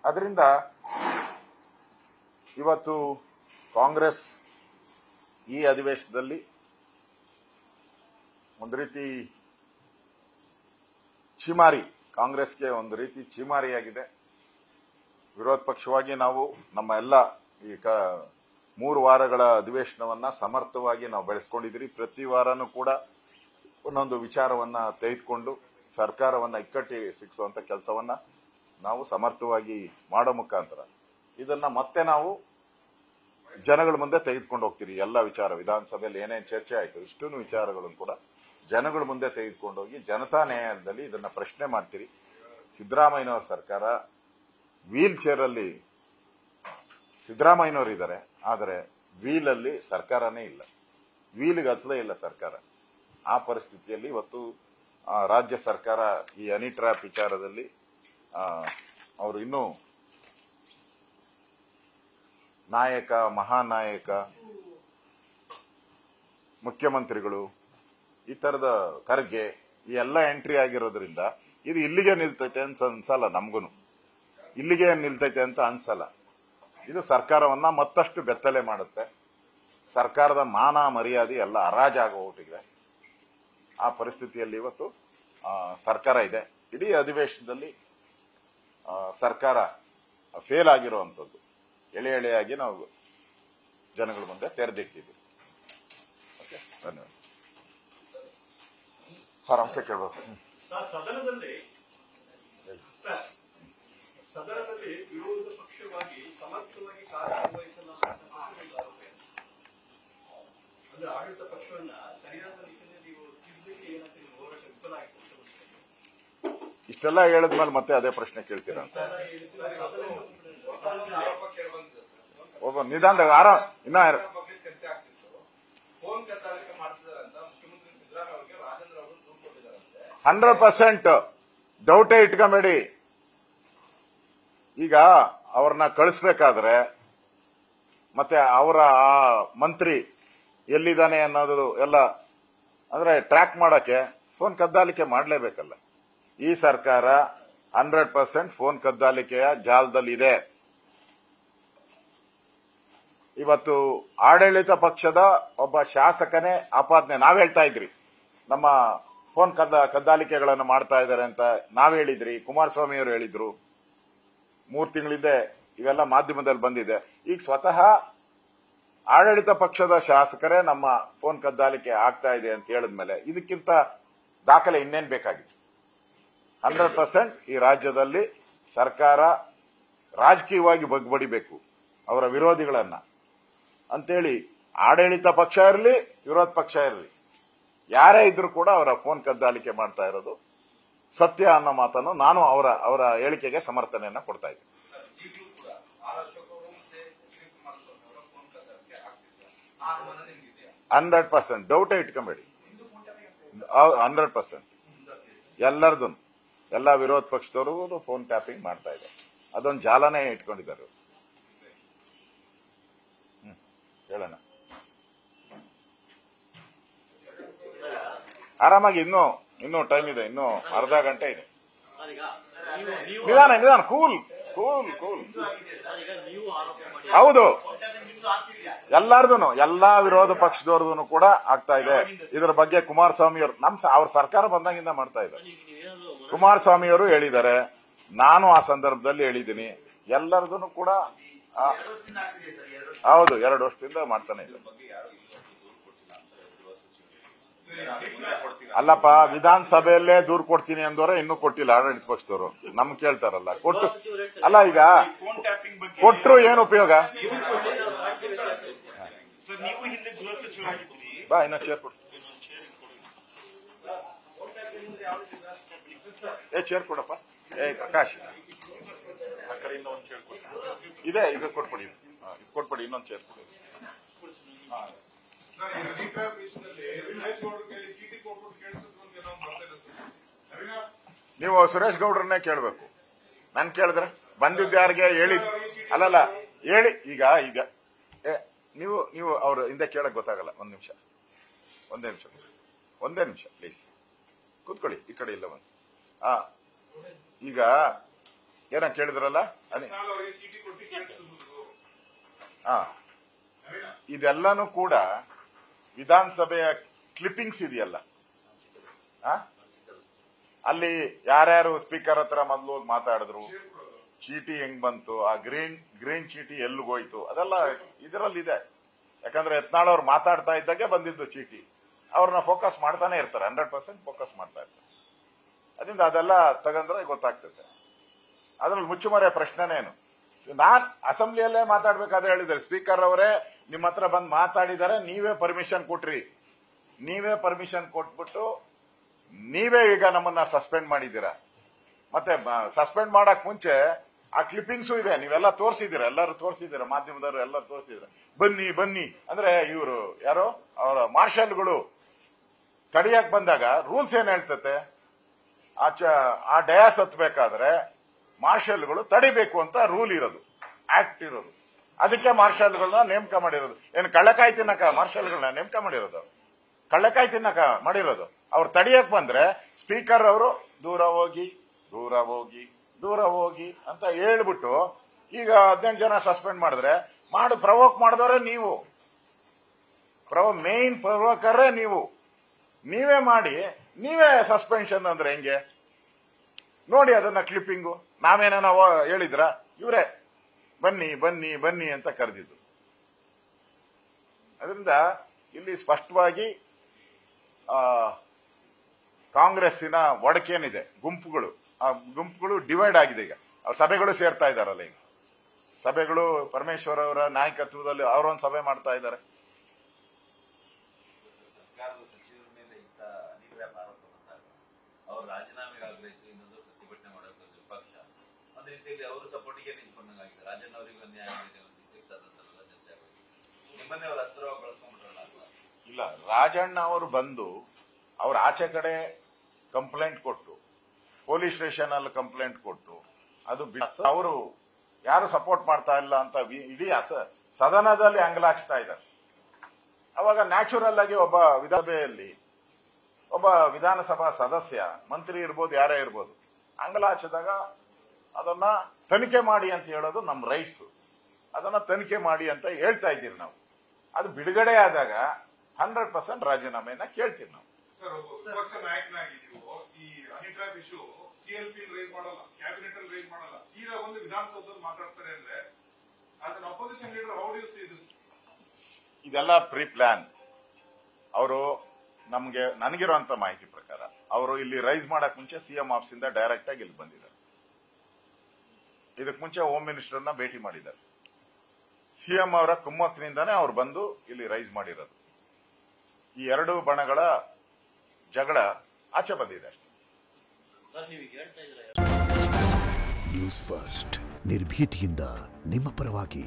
ಅದರಿಂದ ಇವತ್ತು ಕಾಂಗ್ರೆಸ್ ಈ ಅಧಿವೇಶನದಲ್ಲಿ ಒಂದು ರೀತಿ ಚೀಮಾರಿ, ಕಾಂಗ್ರೆಸ್ಗೆ ಒಂದು ರೀತಿ ಚೀಮಾರಿಯಾಗಿದೆ. ವಿರೋಧ ಪಕ್ಷವಾಗಿ ನಾವು ನಮ್ಮ ಎಲ್ಲ ಈ 3 ವಾರಗಳ ಅಧಿವೇಶನವನ್ನ ಸಮರ್ಥವಾಗಿ ನಾವು ಬೆಳೆಸ್ಕೊಂಡಿದ್ರಿ. ಪ್ರತಿ ವಾರನೂ ಕೂಡ ಒಂದೊಂದು ವಿಚಾರವನ್ನ ತೆಗೆದುಕೊಂಡು ಸರ್ಕಾರವನ್ನ ಇಕ್ಕಟ್ಟಿ ಸಿಕ್ಕಿಸುವಂತ ಕೆಲಸವನ್ನ ನಾವು ಸಮರ್ಥವಾಗಿ ಮಾಡೋ ಮುಖಾಂತರ ಇದನ್ನ ಮತ್ತೆ ನಾವು ಜನಗಳ ಮುಂದೆ ತೆಗೆದುಕೊಂಡು ಹೋಗ್ತೀರಿ. ಎಲ್ಲ ವಿಚಾರ ವಿಧಾನಸಭೆಯಲ್ಲಿ ಏನೇನು ಚರ್ಚೆ ಆಯಿತು ಇಷ್ಟೂ ವಿಚಾರಗಳನ್ನು ಕೂಡ ಜನಗಳ ಮುಂದೆ ತೆಗೆದುಕೊಂಡೋಗಿ ಜನತಾ ನ್ಯಾಯಾಲಯದಲ್ಲಿ ಇದನ್ನ ಪ್ರಶ್ನೆ ಮಾಡ್ತೀರಿ. ಸಿದ್ದರಾಮಯ್ಯನವರ ಸರ್ಕಾರ ವೀಲ್ ಚೇರ್ ಅಲ್ಲಿ ಸಿದ್ದರಾಮಯ್ಯನವರು ಇದ್ದಾರೆ, ಆದರೆ ವೀಲ್ ಅಲ್ಲಿ ಸರ್ಕಾರನೇ ಇಲ್ಲ, ವೀಲ್ಗೆ ಹತ್ತಲೇ ಇಲ್ಲ ಸರ್ಕಾರ. ಆ ಪರಿಸ್ಥಿತಿಯಲ್ಲಿ ಇವತ್ತು ರಾಜ್ಯ ಸರ್ಕಾರ ಈ ಹನಿ ಟ್ರ್ಯಾಪ್ ವಿಚಾರದಲ್ಲಿ ಅವರು ಇನ್ನೂ ನಾಯಕ, ಮಹಾನಾಯಕ, ಮುಖ್ಯಮಂತ್ರಿಗಳು ಈ ತರದ ಖರ್ಗೆ ಈ ಎಲ್ಲ ಎಂಟ್ರಿ ಆಗಿರೋದ್ರಿಂದ ಇದು ಇಲ್ಲಿಗೆ ನಿಲ್ತೈತೆ ಅಂತ ಅನ್ಸಲ್ಲ, ನಮಗೂ ಇಲ್ಲಿಗೆ ನಿಲ್ತೈತೆ ಅಂತ ಅನ್ಸಲ್ಲ. ಇದು ಸರ್ಕಾರವನ್ನ ಮತ್ತಷ್ಟು ಬೆತ್ತಲೆ ಮಾಡುತ್ತೆ. ಸರ್ಕಾರದ ಮಾನ ಮರ್ಯಾದೆ ಎಲ್ಲ ಹರಾಜಾಗೋಟಿದೆ. ಆ ಪರಿಸ್ಥಿತಿಯಲ್ಲಿ ಇವತ್ತು ಸರ್ಕಾರ ಇದೆ. ಇಡೀ ಅಧಿವೇಶನದಲ್ಲಿ ಸರ್ಕಾರ ಫೇಲ್ ಆಗಿರುವಂತದ್ದು ಎಳೆ ಎಳೆಯಾಗಿ ನಾವು ಜನಗಳ ಮುಂದೆ ತೆರೆದಿಟ್ಟಿದ್ದೀವಿ. ಓಕೆ, ಧನ್ಯವಾದ. ಆರಾಮ್ಸೆ ಕೇಳಬೇಕು. ಸದನದಲ್ಲಿ ವಿರೋಧ ಪಕ್ಷವಾಗಿ ಸಮರ್ಥವಾಗಿ ಕಾರ್ಯನಿರ್ವಹಿಸಲು ಅಂದ್ರೆ ಆಡಳಿತ ಪಕ್ಷವನ್ನ ಸರಿಯಾದ ರೀತಿಯಲ್ಲಿ ನೀವು ತಿದ್ದಲಿಕ್ಕೆ ಏನಾದರೂ ಹೋರಾಟ ವಿಫಲ ಆಯಿತು. ಇಷ್ಟೆಲ್ಲ ಹೇಳಿದ್ಮೇಲೆ ಮತ್ತೆ ಅದೇ ಪ್ರಶ್ನೆ ಕೇಳ್ತೀರಾ ಅಂತ ಒಬ್ಬ ನಿಧಾನದಾಗ ಆರಾಮ್ ಇನ್ನ 100% ಡೌಟೇ ಇಟ್ಕೊಂಬೇಡಿ. ಈಗ ಅವ್ರನ್ನ ಕಳಿಸ್ಬೇಕಾದ್ರೆ ಮತ್ತೆ ಅವರ ಆ ಮಂತ್ರಿ ಎಲ್ಲಿದ್ದಾನೆ ಅನ್ನೋದು ಎಲ್ಲ ಅಂದ್ರೆ ಟ್ರ್ಯಾಕ್ ಮಾಡಕ್ಕೆ ಫೋನ್ ಕದ್ದಾಲಿಕೆ ಮಾಡಲೇಬೇಕಲ್ಲ. ಈ ಸರ್ಕಾರ 100% ಫೋನ್ ಕದ್ದಾಲಿಕೆಯ ಜಾಲದಲ್ಲಿದೆ. ಇವತ್ತು ಆಡಳಿತ ಪಕ್ಷದ ಒಬ್ಬ ಶಾಸಕನೇ ಆಪಾದನೆ ನಾವ್ ಹೇಳ್ತಾ ಇದ್ರಿ, ನಮ್ಮ ಫೋನ್ ಕದ್ದಾಲಿಕೆಗಳನ್ನು ಮಾಡ್ತಾ ಇದ್ದಾರೆ ಅಂತ ನಾವ್ ಹೇಳಿದ್ರಿ, ಕುಮಾರಸ್ವಾಮಿ ಅವರು ಹೇಳಿದ್ರು. 3 ತಿಂಗಳಿಂದ ಇವೆಲ್ಲ ಮಾಧ್ಯಮದಲ್ಲಿ ಬಂದಿದೆ. ಈಗ ಸ್ವತಃ ಆಡಳಿತ ಪಕ್ಷದ ಶಾಸಕರೇ ನಮ್ಮ ಫೋನ್ ಕದ್ದಾಲಿಕೆ ಆಗ್ತಾ ಇದೆ ಅಂತ ಹೇಳಿದ್ಮೇಲೆ ಇದಕ್ಕಿಂತ ದಾಖಲೆ ಇನ್ನೇನ್ ಬೇಕಾಗಿದೆ? 100% ಈ ರಾಜ್ಯದಲ್ಲಿ ಸರ್ಕಾರ ರಾಜಕೀಯವಾಗಿ ಬಗ್ಬಡಿಬೇಕು ಅವರ ವಿರೋಧಿಗಳನ್ನ ಅಂತೇಳಿ, ಆಡಳಿತ ಪಕ್ಷ ಇರಲಿ ವಿರೋಧ ಪಕ್ಷ ಇರಲಿ ಯಾರೇ ಇದ್ರೂ ಕೂಡ ಅವರ ಫೋನ್ ಕದ್ದಾಲಿಕೆ ಮಾಡ್ತಾ ಇರೋದು ಸತ್ಯ ಅನ್ನೋ ಮಾತನ್ನು ನಾನು ಅವರ ಹೇಳಿಕೆಗೆ ಸಮರ್ಥನೆಯನ್ನ ಕೊಡ್ತಾ ಇದ್ದೀನಿ. 100% ಡೌಟೇ ಇಟ್ಕೊಂಬೇಡಿ. 100% ಎಲ್ಲರದು ಎಲ್ಲ ವಿರೋಧ ಪಕ್ಷದವರು ಫೋನ್ ಟ್ಯಾಪಿಂಗ್ ಮಾಡ್ತಾ ಇದ್ದಾರೆ. ಅದೊಂದು ಜಾಲನೇ ಇಟ್ಕೊಂಡಿದ್ದಾರೆ. ಹೇಳೋಣ ಆರಾಮಾಗಿ, ಇನ್ನೂ ಟೈಮ್ ಇದೆ, ಇನ್ನೂ ಅರ್ಧ ಗಂಟೆ ಇದೆ. ನಿಧಾನ ಕೂಲ್. ಹೌದು, ಎಲ್ಲಾರ್ದು ಎಲ್ಲಾ ವಿರೋಧ ಪಕ್ಷದವ್ರದ್ದು ಕೂಡ ಆಗ್ತಾ ಇದೆ. ಇದರ ಬಗ್ಗೆ ಕುಮಾರಸ್ವಾಮಿ ಅವರು ಅವ್ರ ಸರ್ಕಾರ ಬಂದಾಗಿಂದ ಮಾಡ್ತಾ ಇದ್ದಾರೆ. ಕುಮಾರಸ್ವಾಮಿ ಅವರು ಹೇಳಿದ್ದಾರೆ, ನಾನು ಆ ಸಂದರ್ಭದಲ್ಲಿ ಹೇಳಿದ್ದೀನಿ. ಎಲ್ಲರದೂ ಕೂಡ ಹೌದು, 2 ವರ್ಷದಿಂದ ಮಾಡ್ತಾನೆ ಇದ್ದಾರೆ. ಅಲ್ಲಪ್ಪ, ವಿಧಾನಸಭೆಯಲ್ಲೇ ದೂರು ಕೊಡ್ತೀನಿ ಅಂದವರೆ ಇನ್ನೂ ಕೊಟ್ಟಿಲ್ಲ ಆಡಳಿತ ಪಕ್ಷದವರು. ನಮ್ ಕೇಳ್ತಾರಲ್ಲ, ಕೊಟ್ಟು ಅಲ್ಲ, ಈಗ ಕೊಟ್ರು ಏನು ಉಪಯೋಗ? ಬಾ, ಇನ್ನೂ ಚೇರ್ ಕೊಡು. ಚೇರ್ ಕೊಡಪ್ಪ. ಆಕಾಶ್, ಆ ಕಡೆಯಿಂದ ಒಂದು ಚೇರ್ ಕೊಡಿ. ಇದು ಕೊಟ್ಬಿಡಿ, ಇದು ಕೊಟ್ಬಿಡಿ, ಇನ್ನೊಂದು ಚೇರ್ ಕೊಡಿ. ನೀವು ಸುರೇಶ್ ಗೌಡ್ರನ್ನೇ ಕೇಳಬೇಕು. ನನ್ ಕೇಳಿದ್ರೆ ಬಂದಿದ್ದ ಯಾರಿಗೆ ಹೇಳಿ ಅಲ್ಲಲ್ಲ ಹೇಳಿ. ಈಗ ನೀವು ಅವ್ರ ಹಿಂದೆ ಕೇಳಕ್ ಗೊತ್ತಾಗಲ್ಲ. ಒಂದೇ ನಿಮಿಷ ಪ್ಲೀಸ್ ಕೂತ್ಕೊಳ್ಳಿ. ಈ ಕಡೆ ಇಲ್ಲ ಬಂದು ಈಗ ಏನೋ ಕೇಳಿದ್ರಲ್ಲ ಹಾ, ಇದೆಲ್ಲಾನು ಕೂಡ ವಿಧಾನಸಭೆಯ ಕ್ಲಿಪ್ಪಿಂಗ್ಸ್ ಇದೆಯಲ್ಲ, ಅಲ್ಲಿ ಯಾರ್ಯಾರು ಸ್ಪೀಕರ್ ಹತ್ರ ಮೊದಲು ಹೋಗಿ ಮಾತಾಡಿದ್ರು, ಚೀಟಿ ಹೆಂಗ್ ಬಂತು, ಆ ಗ್ರೀನ್ ಚೀಟಿ ಎಲ್ಲಿಗೋಯ್ತು, ಅದೆಲ್ಲ ಇದರಲ್ಲಿದೆ. ಯಾಕಂದ್ರೆ ಯತ್ನಾಳ್ ಅವ್ರು ಮಾತಾಡ್ತಾ ಇದ್ದಾಗೆ ಬಂದಿದ್ದು ಚೀಟಿ. ಅವ್ರನ್ನ ಫೋಕಸ್ ಮಾಡ್ತಾನೆ ಇರ್ತಾರೆ, 100% ಫೋಕಸ್ ಮಾಡ್ತಾ ಇರ್ತಾರೆ. ಅದರಿಂದ ಅದೆಲ್ಲ ತಗಂದ್ರೆ ಗೊತ್ತಾಗ್ತದೆ. ಅದ್ರಲ್ಲಿ ಮುಚ್ಚುಮರೆ ಪ್ರಶ್ನೆನೇನು. ನಾನ್ ಅಸೆಂಬ್ಲಿಯಲ್ಲೇ ಮಾತಾಡ್ಬೇಕಾದ್ರೆ ಹೇಳಿದ್ದಾರೆ, ಸ್ಪೀಕರ್ ಅವರೇ ನಿಮ್ಮ ಹತ್ರ ಬಂದು ಮಾತಾಡಿದ್ದಾರೆ, ನೀವೇ ಪರ್ಮಿಷನ್ ಕೊಟ್ರಿ, ನೀವೇ ಪರ್ಮಿಷನ್ ಕೊಟ್ಬಿಟ್ಟು ನೀವೇ ಈಗ ನಮ್ಮನ್ನ ಸಸ್ಪೆಂಡ್ ಮಾಡಿದ್ದೀರಾ. ಮತ್ತೆ ಸಸ್ಪೆಂಡ್ ಮಾಡಕ್ ಮುಂಚೆ ಆ ಕ್ಲಿಪ್ಪಿಂಗ್ಸು ಇದೆ, ನೀವೆಲ್ಲ ತೋರಿಸಿದ್ದೀರಾ, ಎಲ್ಲರೂ ತೋರಿಸಿದ್ದೀರಾ, ಮಾಧ್ಯಮದವರು ಎಲ್ಲರೂ ತೋರಿಸಿದ್ದೀರಾ. ಬನ್ನಿ ಬನ್ನಿ ಅಂದ್ರೆ ಇವರು ಯಾರೋ ಅವರ ಮಾರ್ಷಲ್ಗಳು ತಡಿಯಕ್ ಬಂದಾಗ ರೂಲ್ಸ್ ಏನ್ ಹೇಳ್ತತೆ, ಆ ಡಯಾಸ್ ಹತ್ಬೇಕಾದ್ರೆ ಮಾರ್ಷಲ್ಗಳು ತಡಿಬೇಕು ಅಂತ ರೂಲ್ ಇರೋದು, ಆಕ್ಟ್ ಇರೋದು. ಅದಕ್ಕೆ ಮಾರ್ಷಲ್ಗಳನ್ನ ನೇಮಕ ಮಾಡಿರೋದು. ಏನು ಕಳ್ಳಕಾಯಿ ತಿನ್ನಕ ಮಾರ್ಷಲ್ಗಳನ್ನ ನೇಮಕ ಮಾಡಿರೋದು? ಕಳ್ಳಕಾಯಿ ತಿನ್ನಕ ಮಾಡಿರೋದು. ಅವ್ರು ತಡಿಯಕ್ ಬಂದ್ರೆ ಸ್ಪೀಕರ್ ಅವರು ದೂರ ಹೋಗಿ ದೂರ ಹೋಗಿ ದೂರ ಹೋಗಿ ಅಂತ ಹೇಳ್ಬಿಟ್ಟು ಈಗ 18 ಜನ ಸಸ್ಪೆಂಡ್ ಮಾಡಿದ್ರೆ ಪ್ರವೋಕ್ ಮಾಡಿದವರೇ ನೀವು, ಮೇನ್ ಪ್ರವೋಕರೇ ನೀವು. ನೀವೇ ಮಾಡಿ ನೀವೇ ಸಸ್ಪೆನ್ಷನ್ ಅಂದ್ರೆ ಹೆಂಗೆ ನೋಡಿ ಅದನ್ನ ಕ್ಲಿಪ್ಪಿಂಗು. ನಾವೇನ ಹೇಳಿದ್ರ? ಇವರೇ ಬನ್ನಿ ಬನ್ನಿ ಬನ್ನಿ ಅಂತ ಕರೆದಿದ್ದು. ಅದರಿಂದ ಇಲ್ಲಿ ಸ್ಪಷ್ಟವಾಗಿ ಕಾಂಗ್ರೆಸ್ಸಿನ ಒಡಕೇನಿದೆ, ಗುಂಪುಗಳು, ಆ ಗುಂಪುಗಳು ಡಿವೈಡ್ ಆಗಿದೆ. ಈಗ ಅವ್ರ ಸಭೆಗಳು ಸೇರ್ತಾ ಇದಾರಲ್ಲ, ಈಗ ಸಭೆಗಳು ಪರಮೇಶ್ವರ್ ಅವರ ನಾಯಕತ್ವದಲ್ಲಿ ಅವರೊಂದು ಸಭೆ ಮಾಡ್ತಾ ಇದ್ದಾರೆ. ಇಲ್ಲ, ರಾಜಣ್ಣ ಅವರು ಬಂದು ಅವ್ರ ಆಚೆ ಕಡೆ ಕಂಪ್ಲೇಂಟ್ ಕೊಟ್ಟು, ಪೊಲೀಸ್ ಸ್ಟೇಷನ್ ಅಲ್ಲಿ ಕಂಪ್ಲೇಂಟ್ ಕೊಟ್ಟು, ಅದು ಅವರು ಯಾರು ಸಪೋರ್ಟ್ ಮಾಡ್ತಾ ಇಲ್ಲ ಅಂತ ಇಡೀ ಸದನದಲ್ಲಿ ಅಂಗಲಾಚಿಸ್ತಾ ಇದ್ದಾರೆ. ಅವಾಗ ನ್ಯಾಚುರಲ್ ಆಗಿ ಒಬ್ಬ ವಿಧಾನಸಭೆಯಲ್ಲಿ ಒಬ್ಬ ವಿಧಾನಸಭಾ ಸದಸ್ಯ, ಮಂತ್ರಿ ಇರ್ಬೋದು, ಯಾರೇ ಇರ್ಬೋದು, ಅಂಗಲಾಚಿದಾಗ ಅದನ್ನ ತನಿಖೆ ಮಾಡಿ ಅಂತ ಹೇಳೋದು ನಮ್ಮ ರೈಟ್ಸ್. ಅದನ್ನ ತನಿಖೆ ಮಾಡಿ ಅಂತ ಹೇಳ್ತಾ ಇದ್ದೀರಿ ನಾವು. ಅದು ಬಿಡುಗಡೆ ಆದಾಗ 100% ರಾಜೀನಾಮೆಯನ್ನ ಕೇಳ್ತೀವಿ ನಾವು. ಸರ್, ವಿಪಕ್ಷ ನಾಯಕನಾಗಿದ್ದೀವೋ ಈ ಹನಿಟ್ರ್ಯಾಪ್ ಇಶ್ಯೂ ಸಿಎಲ್ಪಿ ರೈಸ್ ಮಾಡಲ್ಲ, ಕ್ಯಾಬಿನೆಟ್ ಅಲ್ಲಿ ರೈಸ್ ಮಾಡಲ್ಲ, ಸೀದಾ ಒಂದು ವಿಧಾನಸೌಧದಲ್ಲಿ ಮಾತಾಡ್ತಾರೆ ಅಂದ್ರೆ as an opposition leader how do you see this? ಇದೆಲ್ಲ ಪ್ರೀ ಪ್ಲಾನ್. ಅವರು ನನಗಿರುವಂತ ಮಾಹಿತಿ ಪ್ರಕಾರ ಅವರು ಇಲ್ಲಿ ರೈಸ್ ಮಾಡಕ್ ಮುಂಚೆ ಸಿಎಂ ಆಫೀಸ್ ಇಂದ ಡೈರೆಕ್ಟ್ ಆಗಿ ಇಲ್ಲಿ ಬಂದಿದ್ದಾರೆ. ಇದಕ್ಕೆ ಮುಂಚೆ ಹೋಮ್ ಮಿನಿಸ್ಟರ್ನ ಭೇಟಿ ಮಾಡಿದ್ದಾರೆ. ಸಿಎಂ ಅವರ ಕುಮ್ಮಕ್ನಿಂದಾನೇ ಅವ್ರು ಬಂದು ಇಲ್ಲಿ ರೈಸ್ ಮಾಡಿರೋದು. ಈ ಎರಡು ಬಣಗಳ ಜಗಳ ಆಚೆ ಬಂದಿದೆ ಅಷ್ಟೇ. ನ್ಯೂಸ್ ಫಸ್ಟ್, ನಿರ್ಭೀತಿಯಿಂದ ನಿಮ್ಮ ಪರವಾಗಿ.